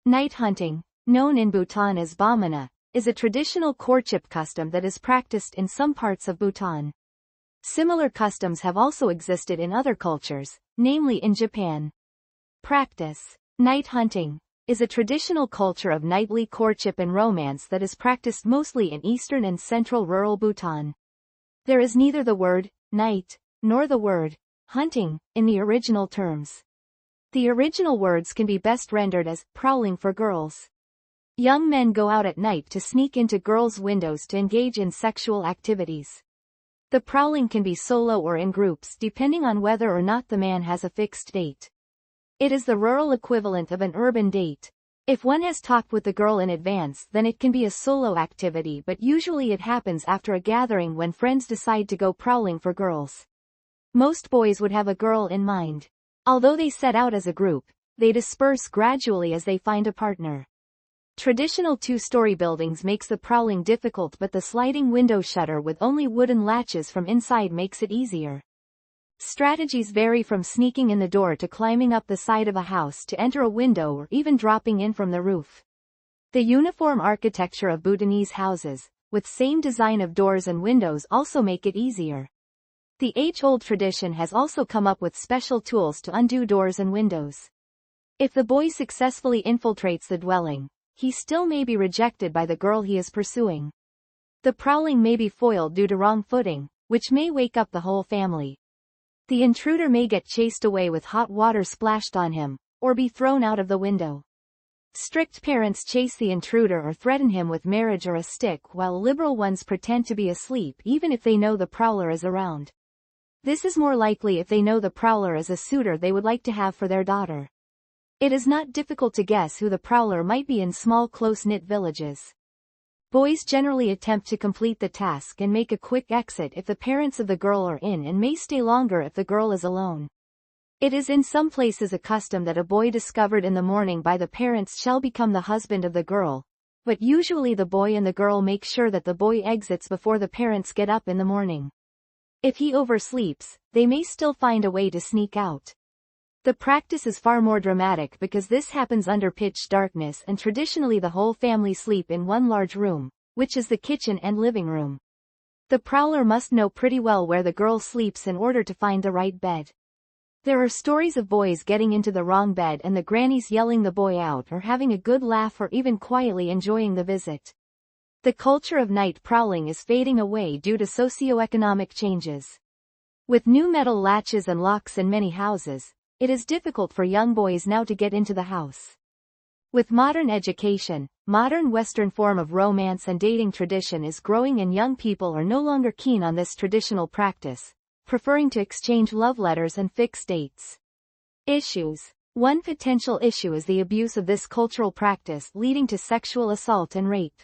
Night hunting, known in Bhutan as Bomena, is a traditional courtship custom that is practiced in some parts of Bhutan. Similar customs have also existed in other cultures, namely in Japan. Practice. Night hunting is a traditional culture of nightly courtship and romance that is practiced mostly in eastern and central rural Bhutan. There is neither the word night nor the word hunting in the original terms. The original words can be best rendered as prowling for girls. Young men go out at night to sneak into girls' windows to engage in sexual activities. The prowling can be solo or in groups depending on whether or not the man has a fixed date. It is the rural equivalent of an urban date. If one has talked with the girl in advance, then it can be a solo activity, but usually it happens after a gathering when friends decide to go prowling for girls. Most boys would have a girl in mind. Although they set out as a group, they disperse gradually as they find a partner. Traditional two-story buildings makes the prowling difficult, but the sliding window shutter with only wooden latches from inside makes it easier. Strategies vary from sneaking in the door to climbing up the side of a house to enter a window or even dropping in from the roof. The uniform architecture of Bhutanese houses, with same design of doors and windows, also make it easier. The age-old tradition has also come up with special tools to undo doors and windows. If the boy successfully infiltrates the dwelling, he still may be rejected by the girl he is pursuing. The prowling may be foiled due to wrong footing, which may wake up the whole family. The intruder may get chased away with hot water splashed on him, or be thrown out of the window. Strict parents chase the intruder or threaten him with marriage or a stick, while liberal ones pretend to be asleep even if they know the prowler is around. This is more likely if they know the prowler is a suitor they would like to have for their daughter. It is not difficult to guess who the prowler might be in small close-knit villages. Boys generally attempt to complete the task and make a quick exit if the parents of the girl are in, and may stay longer if the girl is alone. It is in some places a custom that a boy discovered in the morning by the parents shall become the husband of the girl, but usually the boy and the girl make sure that the boy exits before the parents get up in the morning. If he oversleeps, they may still find a way to sneak out. The practice is far more dramatic because this happens under pitch darkness, and traditionally the whole family sleep in one large room, which is the kitchen and living room. The prowler must know pretty well where the girl sleeps in order to find the right bed. There are stories of boys getting into the wrong bed and the grannies yelling the boy out, or having a good laugh, or even quietly enjoying the visit. The culture of night prowling is fading away due to socioeconomic changes. With new metal latches and locks in many houses, it is difficult for young boys now to get into the house. With modern education, modern Western form of romance and dating tradition is growing, and young people are no longer keen on this traditional practice, preferring to exchange love letters and fix dates. Issues. One potential issue is the abuse of this cultural practice, leading to sexual assault and rape.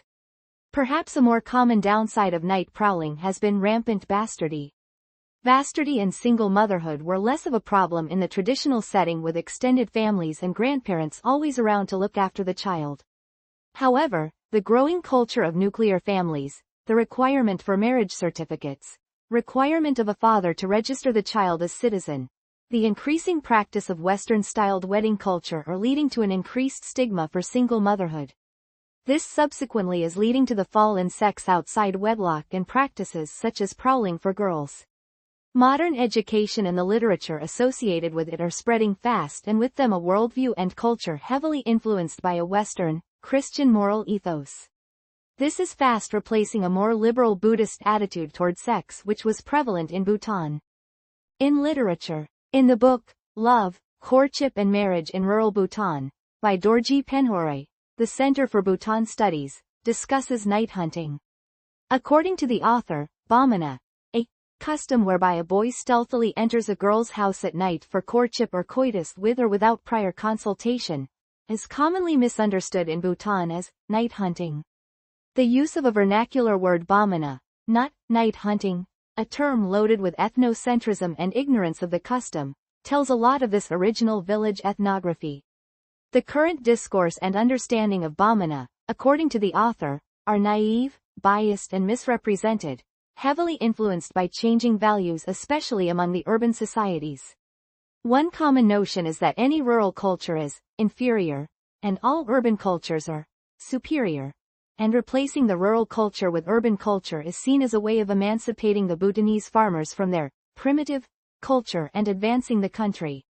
Perhaps a more common downside of night prowling has been rampant bastardy. Bastardy and single motherhood were less of a problem in the traditional setting, with extended families and grandparents always around to look after the child. However, the growing culture of nuclear families, the requirement for marriage certificates, requirement of a father to register the child as citizen, the increasing practice of Western-styled wedding culture are leading to an increased stigma for single motherhood. This subsequently is leading to the fall in sex outside wedlock and practices such as prowling for girls. Modern education and the literature associated with it are spreading fast, and with them a worldview and culture heavily influenced by a Western, Christian moral ethos. This is fast replacing a more liberal Buddhist attitude toward sex which was prevalent in Bhutan. In literature. In the book, Love, Courtship and Marriage in Rural Bhutan, by Dorji Penhore, the Center for Bhutan Studies, discusses night hunting. According to the author, Bomena, a custom whereby a boy stealthily enters a girl's house at night for courtship or coitus with or without prior consultation, is commonly misunderstood in Bhutan as night hunting. The use of a vernacular word Bomena, not night hunting, a term loaded with ethnocentrism and ignorance of the custom, tells a lot of this original village ethnography. The current discourse and understanding of Bomena, according to the author, are naive, biased and misrepresented, heavily influenced by changing values, especially among the urban societies. One common notion is that any rural culture is inferior, and all urban cultures are superior. And replacing the rural culture with urban culture is seen as a way of emancipating the Bhutanese farmers from their primitive culture and advancing the country.